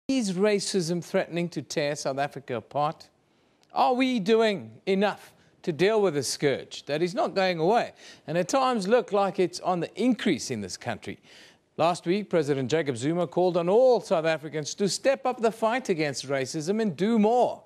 Is racism threatening to tear South Africa apart? Are we doing enough to deal with this scourge that is not going away and at times look like it's on the increase in this country? Last week, President Jacob Zuma called on all South Africans to step up the fight against racism and do more.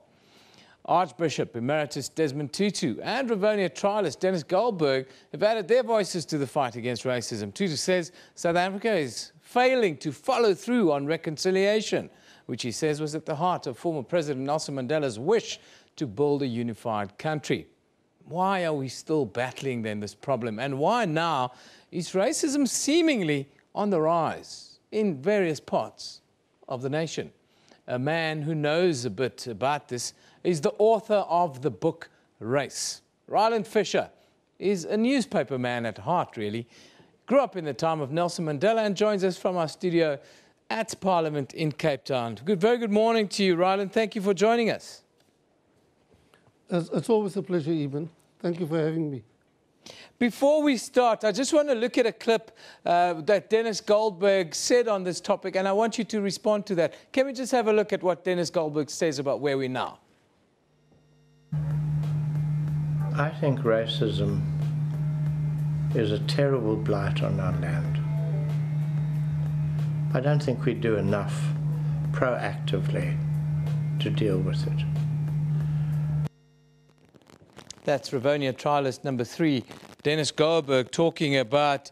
Archbishop Emeritus Desmond Tutu and Rivonia trialist Denis Godlberg have added their voices to the fight against racism. Tutu says South Africa is failing to follow through on reconciliation, which he says was at the heart of former President Nelson Mandela's wish to build a unified country. Why are we still battling then this problem? And why now is racism seemingly on the rise in various parts of the nation? A man who knows a bit about this is the author of the book Race. Ryland Fisher is a newspaper man at heart, really. Grew up in the time of Nelson Mandela and joins us from our studio at Parliament in Cape Town. Very good morning to you, Ryland. Thank you for joining us. It's always a pleasure, Eben. Thank you for having me. Before we start, I just want to look at a clip that Denis Godlberg said on this topic, and I want you to respond to that. Can we just have a look at what Denis Godlberg says about where we're now? I think racism is a terrible blight on our land. I don't think we do enough proactively to deal with it. That's Rivonia trialist number 3, Denis Godlberg, talking about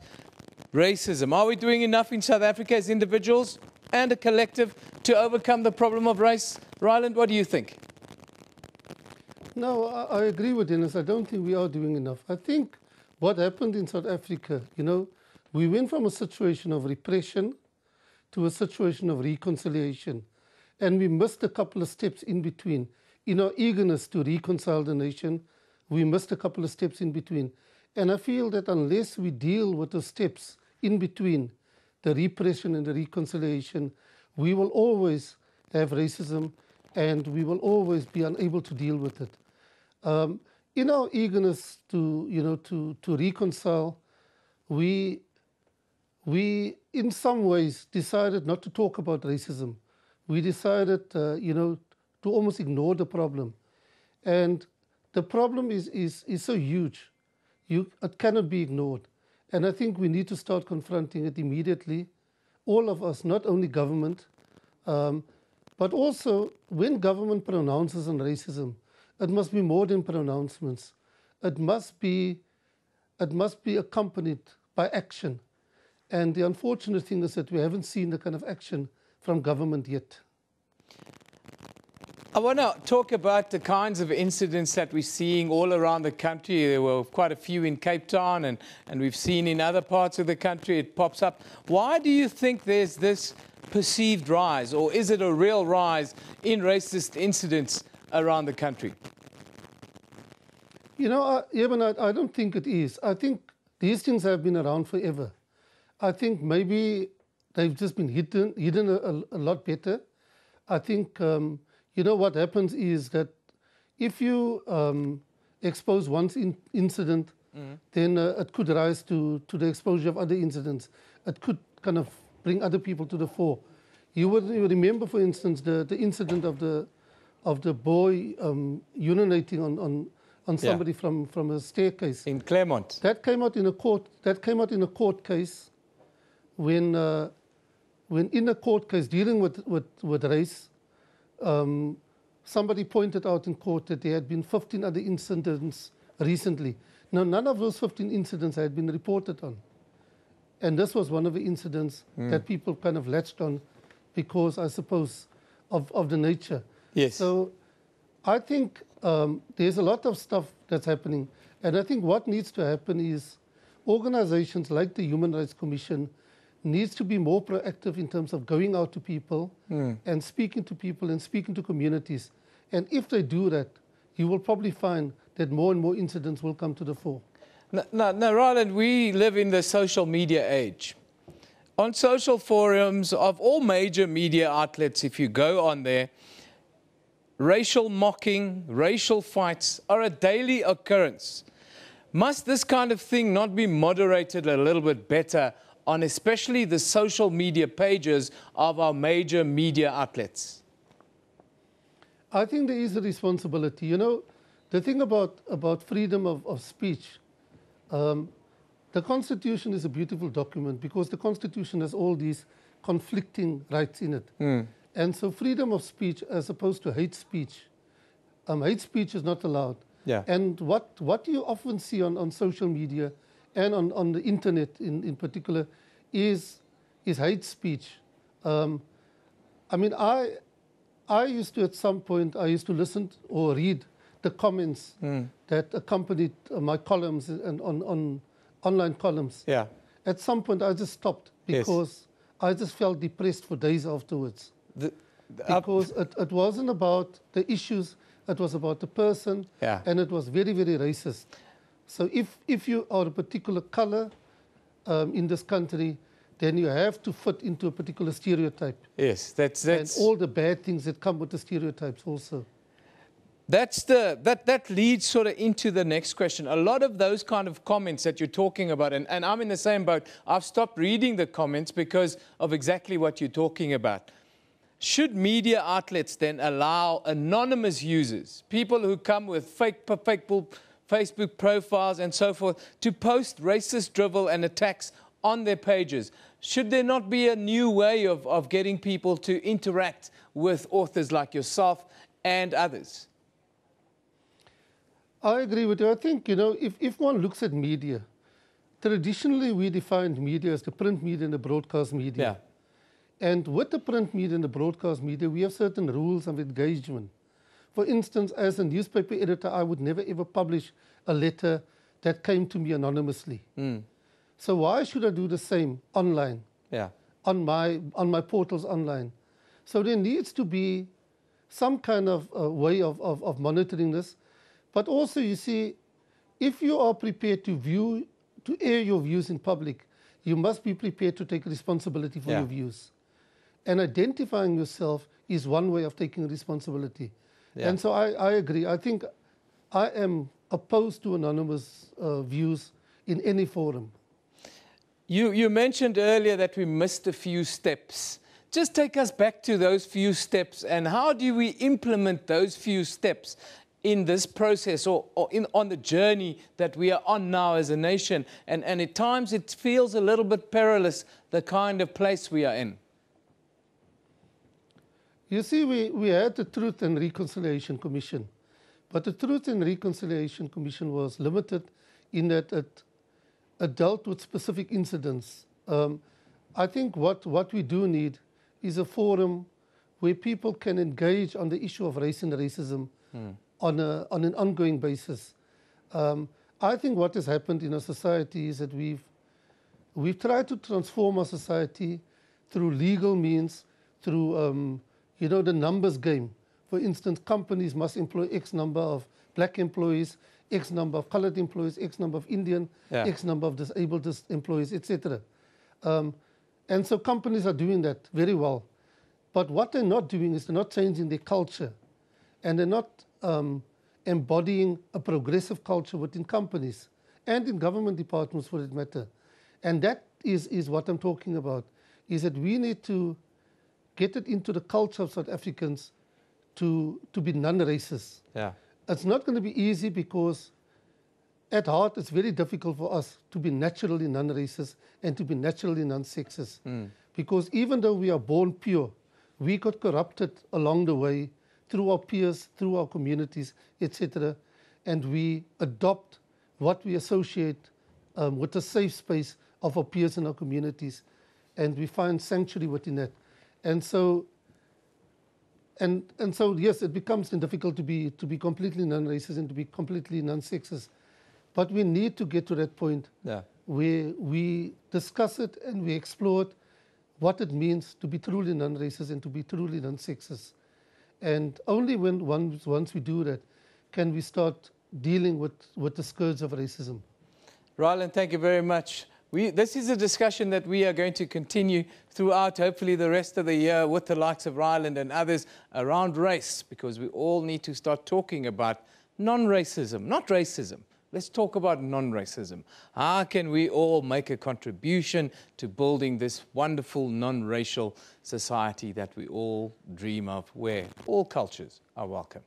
racism. Are we doing enough in South Africa as individuals and a collective to overcome the problem of race? Ryland, what do you think? No, I agree with Dennis. I don't think we are doing enough. I think what happened in South Africa, we went from a situation of repression to a situation of reconciliation. And we missed a couple of steps in between. In our eagerness to reconcile the nation, we missed a couple of steps in between. And I feel that unless we deal with the steps in between, the repression and the reconciliation, we will always have racism and we will always be unable to deal with it. In our eagerness to reconcile, we in some ways decided not to talk about racism. We decided, to almost ignore the problem. And the problem is so huge, it cannot be ignored. And I think we need to start confronting it immediately, all of us, not only government, but also when government pronounces on racism, it must be more than pronouncements. It must be accompanied by action. And the unfortunate thing is that we haven't seen the kind of action from government yet. I want to talk about the kinds of incidents that we're seeing all around the country. There were quite a few in Cape Town, and we've seen in other parts of the country it pops up. Why do you think there's this perceived rise, or is it a real rise in racist incidents around the country? Eben, I don't think it is. I think these things have been around forever. I think maybe they've just been hidden a lot better. I think, what happens is that if you expose one incident, then it could rise to the exposure of other incidents. It could kind of bring other people to the fore. You would remember, for instance, the incident of the boy urinating on somebody from a staircase in Claremont. That came out in a court case when in a court case dealing with race, somebody pointed out in court that there had been 15 other incidents recently. Now, none of those 15 incidents had been reported on. And this was one of the incidents that people kind of latched on because, I suppose, of the nature. Yes. So I think there's a lot of stuff that's happening. And I think what needs to happen is organizations like the Human Rights Commission needs to be more proactive in terms of going out to people and speaking to people and speaking to communities. And if they do that, you will probably find that more and more incidents will come to the fore. Now, Ryland, we live in the social media age. On social forums of all major media outlets, if you go on there, racial mocking, racial fights are a daily occurrence. Must this kind of thing not be moderated a little bit better on especially the social media pages of our major media outlets? I think there is a responsibility. You know, the thing about freedom of speech, the Constitution is a beautiful document because the Constitution has all these conflicting rights in it. And so freedom of speech as opposed to hate speech is not allowed. Yeah. And what you often see on social media and on the internet in particular is hate speech. I mean, I used to, at some point, I used to listen or read the comments that accompanied my columns and on online columns. Yeah. At some point, I just stopped because I just felt depressed for days afterwards. Because it wasn't about the issues, it was about the person, and it was very, very racist. So if you are a particular color in this country, then you have to fit into a particular stereotype. Yes, that's and all the bad things that come with the stereotypes also. That leads sort of into the next question. A lot of those kind of comments that you're talking about, and I'm in the same boat, I've stopped reading the comments because of exactly what you're talking about. Should media outlets then allow anonymous users, people who come with fake Facebook profiles and so forth, to post racist drivel and attacks on their pages? Should there not be a new way of getting people to interact with authors like yourself and others? I agree with you. I think, you know, if one looks at media, traditionally we defined media as the print media and the broadcast media. Yeah. And with the print media and the broadcast media, we have certain rules of engagement. For instance, as a newspaper editor, I would never ever publish a letter that came to me anonymously. So why should I do the same online? Yeah. On my portals online. So there needs to be some kind of way of monitoring this. But also, you see, if you are prepared to air your views in public, you must be prepared to take responsibility for your views. And identifying yourself is one way of taking responsibility. And so I agree. I think I am opposed to anonymous views in any forum. You mentioned earlier that we missed a few steps. Just take us back to those few steps, and how do we implement those few steps in this process or on the journey that we are on now as a nation? And at times it feels a little bit perilous, the kind of place we are in. You see, we had the Truth and Reconciliation Commission, but the Truth and Reconciliation Commission was limited in that it dealt with specific incidents. I think what we do need is a forum where people can engage on the issue of race and racism on an ongoing basis. I think what has happened in our society is that we've tried to transform our society through legal means, through you know, the numbers game. For instance, companies must employ X number of black employees, X number of colored employees, X number of Indian, X number of disabled employees, etc. And so companies are doing that very well. But what they're not doing is they're not changing their culture. And they're not embodying a progressive culture within companies and in government departments, for that matter. And that is what I'm talking about, is that we need to get it into the culture of South Africans to be non-racist. It's not going to be easy because at heart it's very difficult for us to be naturally non-racist and to be naturally non-sexist. Because even though we are born pure, we got corrupted along the way through our peers, through our communities, etc. And we adopt what we associate with the safe space of our peers in our communities. And we find sanctuary within that. And so, yes, it becomes difficult to be completely non-racist and to be completely non-sexist. But we need to get to that point where we discuss it and we explore it, what it means to be truly non-racist and to be truly non-sexist. And only once we do that can we start dealing with the scourge of racism. Ryland, thank you very much. This is a discussion that we are going to continue throughout, hopefully, the rest of the year with the likes of Ryland and others around race, because we all need to start talking about non-racism, not racism, Let's talk about non-racism. How can we all make a contribution to building this wonderful non-racial society that we all dream of, where all cultures are welcome?